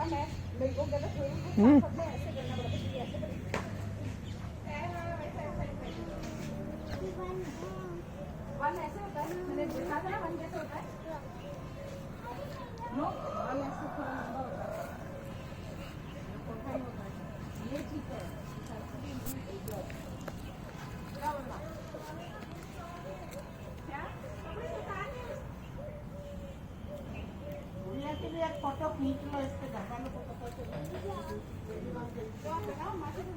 हम्म। One ऐसे होता है, मैंने देखा था ना, वन कैसे होता है? नो, वन ऐसे थोड़ा लंबा होता है, छोटा ही होता है। ये ठीक है, क्या बोला? क्या? कपड़े उतारने? भैया के लिए एक फोटो खींच लो, इसके घर वालों को पता चले। तो आप बताओ, मासी को